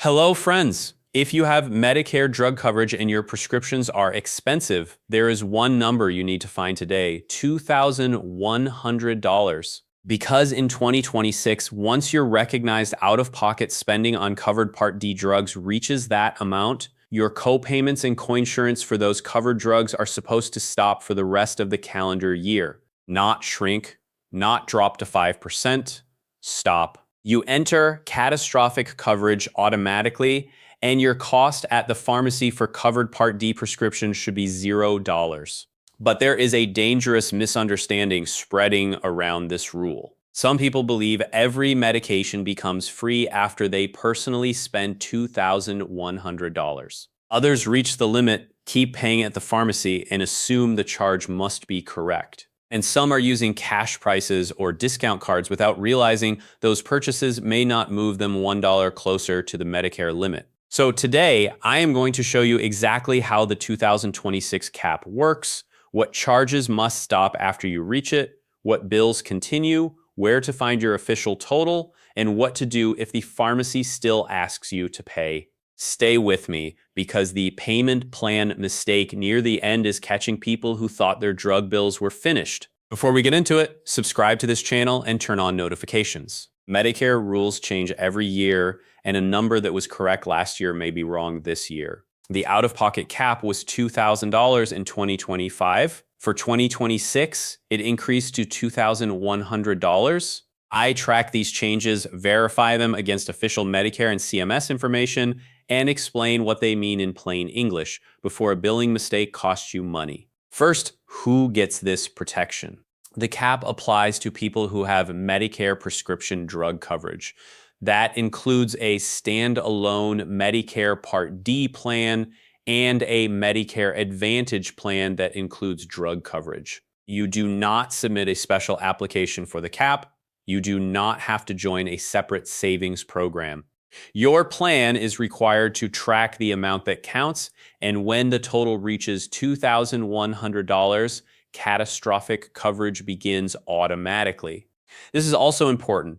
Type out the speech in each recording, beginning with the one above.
Hello, friends. If you have Medicare drug coverage and your prescriptions are expensive, there is one number you need to find today: $2,100. Because in 2026, once your recognized out-of-pocket spending on covered Part D drugs reaches that amount, your co-payments and coinsurance for those covered drugs are supposed to stop for the rest of the calendar year. Not shrink, not drop to 5%, stop. You enter catastrophic coverage automatically, and your cost at the pharmacy for covered Part D prescriptions should be $0. But there is a dangerous misunderstanding spreading around this rule. Some people believe every medication becomes free after they personally spend $2,100. Others reach the limit, keep paying at the pharmacy, and assume the charge must be correct. And some are using cash prices or discount cards without realizing those purchases may not move them $1 closer to the Medicare limit. So today, I am going to show you exactly how the 2026 cap works, what charges must stop after you reach it, what bills continue, where to find your official total, and what to do if the pharmacy still asks you to pay. Stay with me, because the payment plan mistake near the end is catching people who thought their drug bills were finished. Before we get into it, subscribe to this channel and turn on notifications. Medicare rules change every year, and a number that was correct last year may be wrong this year. The out-of-pocket cap was $2,000 in 2025. For 2026, it increased to $2,100. I track these changes, verify them against official Medicare and CMS information, and explain what they mean in plain English before a billing mistake costs you money. First, who gets this protection? The cap applies to people who have Medicare prescription drug coverage. That includes a standalone Medicare Part D plan and a Medicare Advantage plan that includes drug coverage. You do not submit a special application for the cap. You do not have to join a separate savings program. Your plan is required to track the amount that counts, and when the total reaches $2,100, catastrophic coverage begins automatically. This is also important.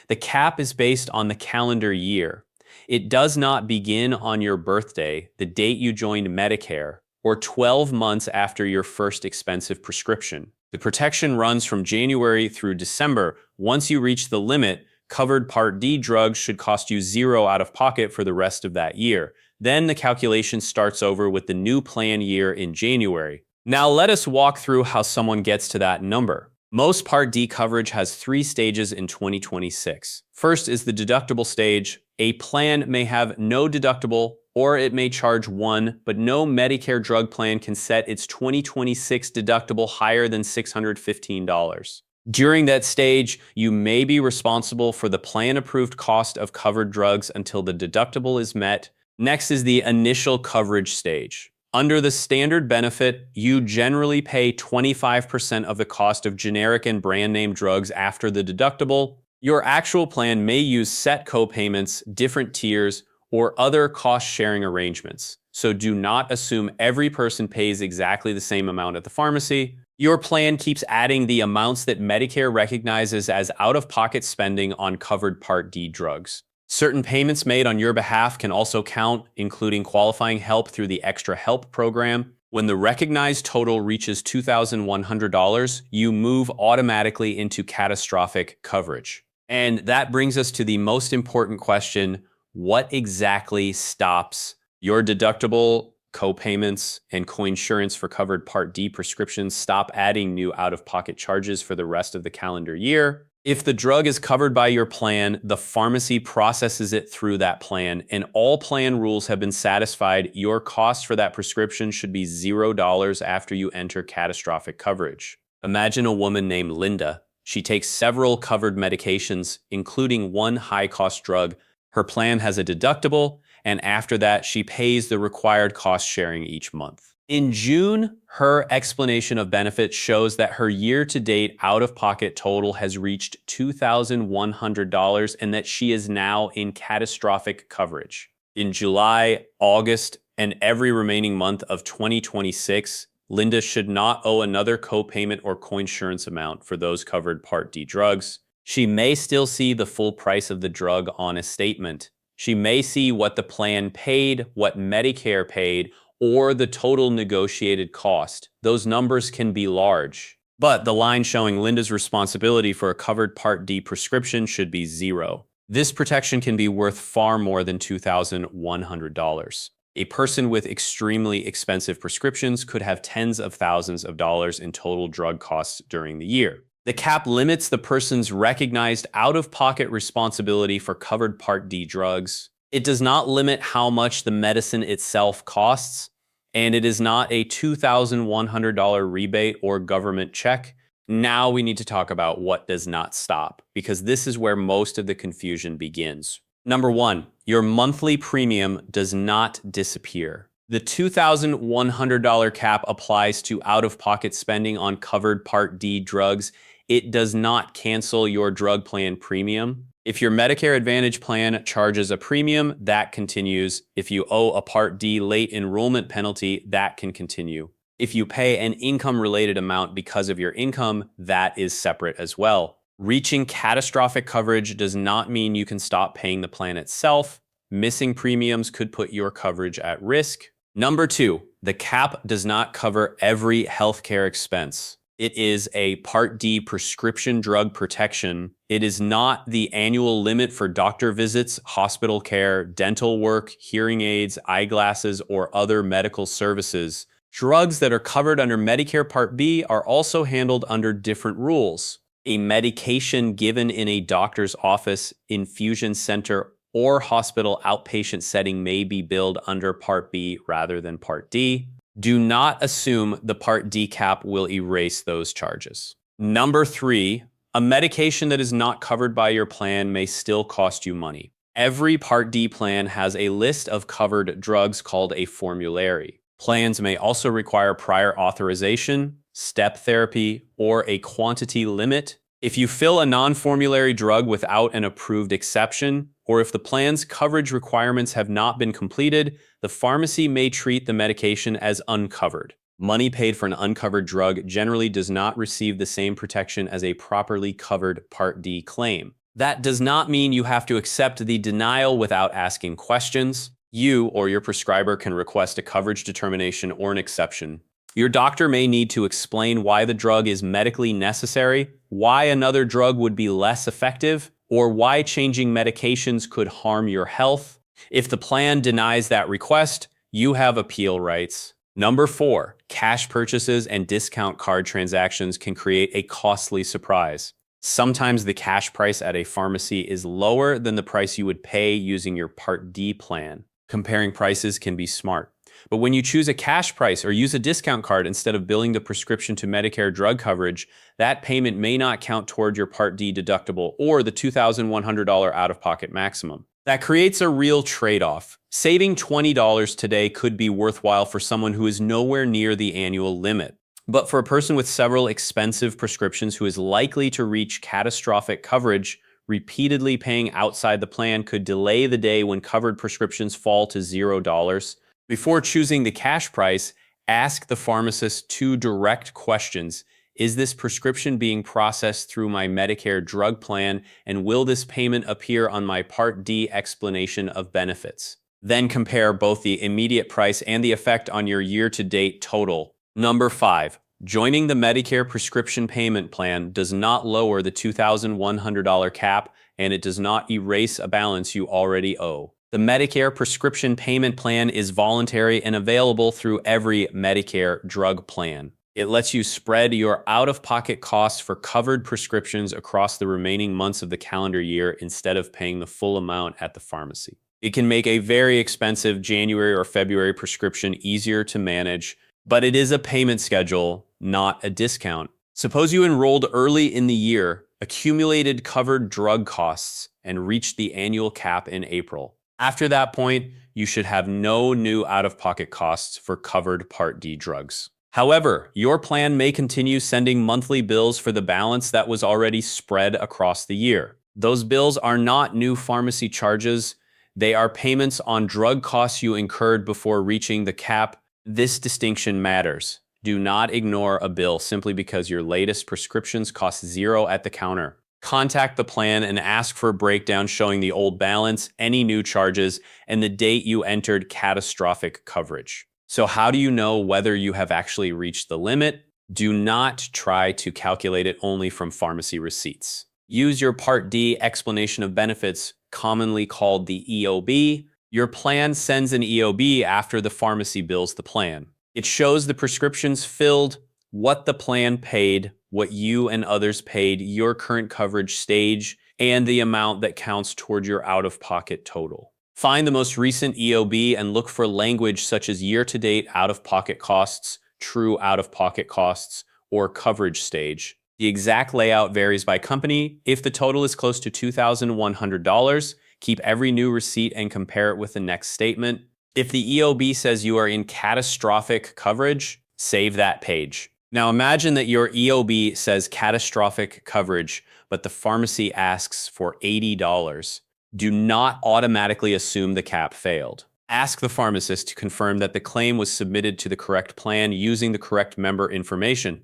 The cap is based on the calendar year. It does not begin on your birthday, the date you joined Medicare, or 12 months after your first expensive prescription. The protection runs from January through December. Once you reach the limit, covered Part D drugs should cost you $0 out of pocket for the rest of that year. Then the calculation starts over with the new plan year in January. Now let us walk through how someone gets to that number. Most Part D coverage has 3 stages in 2026. First is the deductible stage. A plan may have no deductible, or it may charge one, but no Medicare drug plan can set its 2026 deductible higher than $615. During that stage, you may be responsible for the plan-approved cost of covered drugs until the deductible is met. Next is the initial coverage stage. Under the standard benefit, you generally pay 25% of the cost of generic and brand name drugs after the deductible. Your actual plan may use set co-payments, different tiers, or other cost-sharing arrangements. So do not assume every person pays exactly the same amount at the pharmacy. Your plan keeps adding the amounts that Medicare recognizes as out-of-pocket spending on covered Part D drugs. Certain payments made on your behalf can also count, including qualifying help through the Extra Help program. When the recognized total reaches $2,100, you move automatically into catastrophic coverage. And that brings us to the most important question: what exactly stops your deductible, co-payments, and coinsurance for covered Part D prescriptions? Stop adding new out-of-pocket charges for the rest of the calendar year. If the drug is covered by your plan, the pharmacy processes it through that plan, and all plan rules have been satisfied. Your cost for that prescription should be $0 after you enter catastrophic coverage. Imagine a woman named Linda. She takes several covered medications, including one high-cost drug. Her plan has a deductible, and after that, she pays the required cost sharing each month. In June, her explanation of benefits shows that her year-to-date out-of-pocket total has reached $2,100 and that she is now in catastrophic coverage. In July, August, and every remaining month of 2026, Linda should not owe another co-payment or coinsurance amount for those covered Part D drugs. She may still see the full price of the drug on a statement. She may see what the plan paid, what Medicare paid, or the total negotiated cost. Those numbers can be large. But the line showing Linda's responsibility for a covered Part D prescription should be zero. This protection can be worth far more than $2,100. A person with extremely expensive prescriptions could have tens of thousands of dollars in total drug costs during the year. The cap limits the person's recognized out-of-pocket responsibility for covered Part D drugs. It does not limit how much the medicine itself costs, and it is not a $2,100 rebate or government check. Now we need to talk about what does not stop, because this is where most of the confusion begins. Number one, your monthly premium does not disappear. The $2,100 cap applies to out-of-pocket spending on covered Part D drugs. It does not cancel your drug plan premium. If your Medicare Advantage plan charges a premium, that continues. If you owe a Part D late enrollment penalty, that can continue. If you pay an income-related amount because of your income, that is separate as well. Reaching catastrophic coverage does not mean you can stop paying the plan itself. Missing premiums could put your coverage at risk. Number two, the cap does not cover every healthcare expense. It is a Part D prescription drug protection. It is not the annual limit for doctor visits, hospital care, dental work, hearing aids, eyeglasses, or other medical services. Drugs that are covered under Medicare Part B are also handled under different rules. A medication given in a doctor's office, infusion center, or hospital outpatient setting may be billed under Part B rather than Part D. Do not assume the Part D cap will erase those charges. Number three, a medication that is not covered by your plan may still cost you money. Every Part D plan has a list of covered drugs called a formulary. Plans may also require prior authorization, step therapy, or a quantity limit. If you fill a non-formulary drug without an approved exception, or if the plan's coverage requirements have not been completed, the pharmacy may treat the medication as uncovered. Money paid for an uncovered drug generally does not receive the same protection as a properly covered Part D claim. That does not mean you have to accept the denial without asking questions. You or your prescriber can request a coverage determination or an exception. Your doctor may need to explain why the drug is medically necessary, why another drug would be less effective, or why changing medications could harm your health. If the plan denies that request, you have appeal rights. Number four, cash purchases and discount card transactions can create a costly surprise. Sometimes the cash price at a pharmacy is lower than the price you would pay using your Part D plan. Comparing prices can be smart. But when you choose a cash price or use a discount card instead of billing the prescription to Medicare drug coverage, that payment may not count toward your Part D deductible or the $2,100 out-of-pocket maximum. That creates a real trade-off. Saving $20 today could be worthwhile for someone who is nowhere near the annual limit. But for a person with several expensive prescriptions who is likely to reach catastrophic coverage, repeatedly paying outside the plan could delay the day when covered prescriptions fall to $0. Before choosing the cash price, ask the pharmacist two direct questions. Is this prescription being processed through my Medicare drug plan, and will this payment appear on my Part D explanation of benefits? Then compare both the immediate price and the effect on your year-to-date total. Number five, joining the Medicare prescription payment plan does not lower the $2,100 cap, and it does not erase a balance you already owe. The Medicare prescription payment plan is voluntary and available through every Medicare drug plan. It lets you spread your out-of-pocket costs for covered prescriptions across the remaining months of the calendar year instead of paying the full amount at the pharmacy. It can make a very expensive January or February prescription easier to manage, but it is a payment schedule, not a discount. Suppose you enrolled early in the year, accumulated covered drug costs, and reached the annual cap in April. After that point, you should have no new out-of-pocket costs for covered Part D drugs. However, your plan may continue sending monthly bills for the balance that was already spread across the year. Those bills are not new pharmacy charges. They are payments on drug costs you incurred before reaching the cap. This distinction matters. Do not ignore a bill simply because your latest prescriptions cost $0 at the counter. Contact the plan and ask for a breakdown showing the old balance, any new charges, and the date you entered catastrophic coverage. So how do you know whether you have actually reached the limit? Do not try to calculate it only from pharmacy receipts. Use your Part D explanation of benefits, commonly called the EOB. Your plan sends an EOB after the pharmacy bills the plan. It shows the prescriptions filled, what the plan paid, what you and others paid, your current coverage stage, and the amount that counts toward your out-of-pocket total. Find the most recent EOB and look for language such as year-to-date out-of-pocket costs, true out-of-pocket costs, or coverage stage. The exact layout varies by company. If the total is close to $2,100, keep every new receipt and compare it with the next statement. If the EOB says you are in catastrophic coverage, save that page. Now imagine that your EOB says catastrophic coverage, but the pharmacy asks for $80. Do not automatically assume the cap failed. Ask the pharmacist to confirm that the claim was submitted to the correct plan using the correct member information.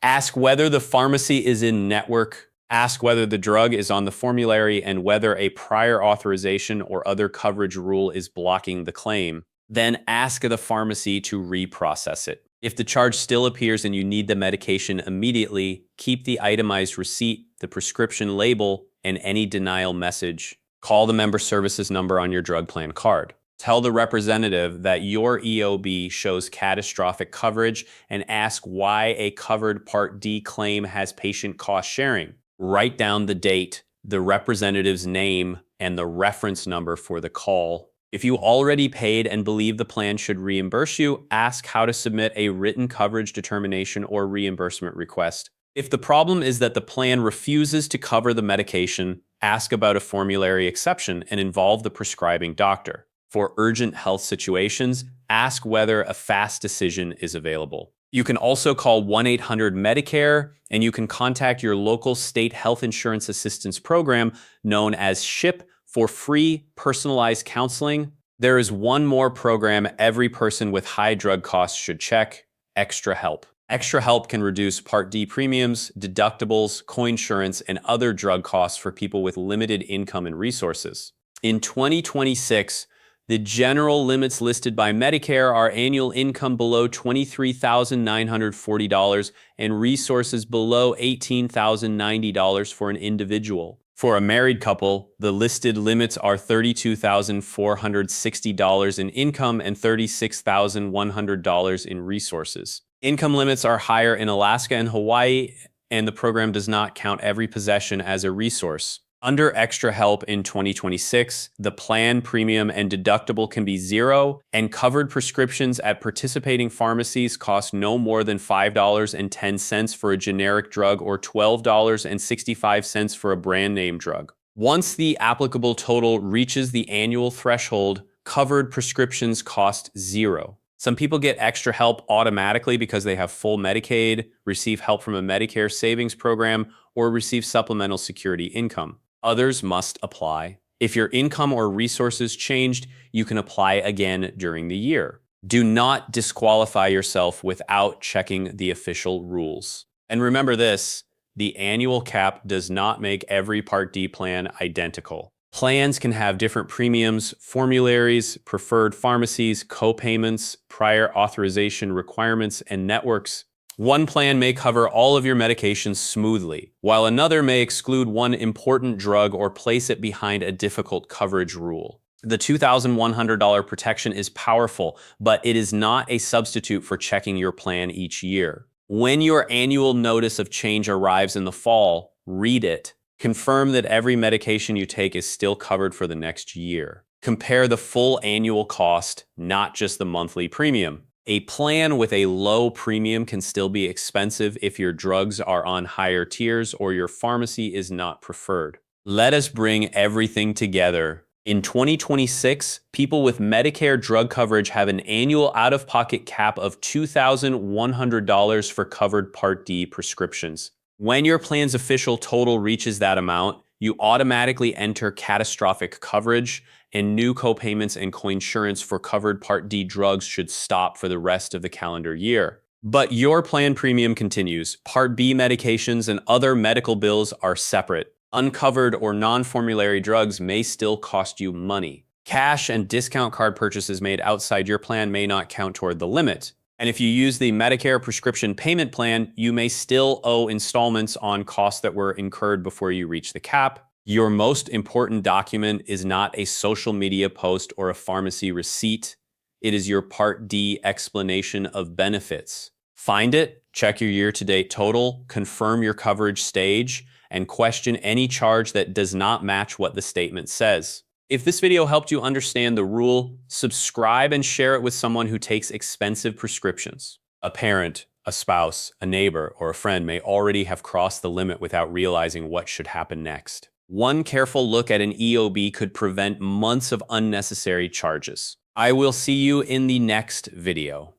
Ask whether the pharmacy is in network. Ask whether the drug is on the formulary and whether a prior authorization or other coverage rule is blocking the claim. Then ask the pharmacy to reprocess it. If the charge still appears and you need the medication immediately, keep the itemized receipt, the prescription label, and any denial message. Call the member services number on your drug plan card. Tell the representative that your EOB shows catastrophic coverage and ask why a covered Part D claim has patient cost sharing. Write down the date, the representative's name, and the reference number for the call. If you already paid and believe the plan should reimburse you, ask how to submit a written coverage determination or reimbursement request. If the problem is that the plan refuses to cover the medication, ask about a formulary exception and involve the prescribing doctor. For urgent health situations, ask whether a fast decision is available. You can also call 1-800-MEDICARE, and you can contact your local state health insurance assistance program known as SHIP for free personalized counseling. There is one more program every person with high drug costs should check: Extra Help. Extra Help can reduce Part D premiums, deductibles, coinsurance, and other drug costs for people with limited income and resources. In 2026, the general limits listed by Medicare are annual income below $23,940 and resources below $18,090 for an individual. For a married couple, the listed limits are $32,460 in income and $36,100 in resources. Income limits are higher in Alaska and Hawaii, and the program does not count every possession as a resource. Under Extra Help in 2026, the plan premium and deductible can be $0, and covered prescriptions at participating pharmacies cost no more than $5.10 for a generic drug or $12.65 for a brand name drug. Once the applicable total reaches the annual threshold, covered prescriptions cost $0. Some people get Extra Help automatically because they have full Medicaid, receive help from a Medicare savings program, or receive supplemental security income. Others must apply. If your income or resources changed, you can apply again during the year. Do not disqualify yourself without checking the official rules. And remember this, the annual cap does not make every Part D plan identical. Plans can have different premiums, formularies, preferred pharmacies, co-payments, prior authorization requirements, and networks. One plan may cover all of your medications smoothly, while another may exclude one important drug or place it behind a difficult coverage rule. The $2,100 protection is powerful, but it is not a substitute for checking your plan each year. When your annual notice of change arrives in the fall, read it. Confirm that every medication you take is still covered for the next year. Compare the full annual cost, not just the monthly premium. A plan with a low premium can still be expensive if your drugs are on higher tiers or your pharmacy is not preferred. Let us bring everything together. In 2026, people with Medicare drug coverage have an annual out-of-pocket cap of $2,100 for covered Part D prescriptions. When your plan's official total reaches that amount, you automatically enter catastrophic coverage, and new copayments and coinsurance for covered Part D drugs should stop for the rest of the calendar year. But your plan premium continues. Part B medications and other medical bills are separate. Uncovered or non-formulary drugs may still cost you money. Cash and discount card purchases made outside your plan may not count toward the limit. And if you use the Medicare prescription payment plan, you may still owe installments on costs that were incurred before you reach the cap. Your most important document is not a social media post or a pharmacy receipt. It is your Part D explanation of benefits. Find it, check your year-to-date total, confirm your coverage stage, and question any charge that does not match what the statement says. If this video helped you understand the rule, subscribe and share it with someone who takes expensive prescriptions. A parent, a spouse, a neighbor, or a friend may already have crossed the limit without realizing what should happen next. One careful look at an EOB could prevent months of unnecessary charges. I will see you in the next video.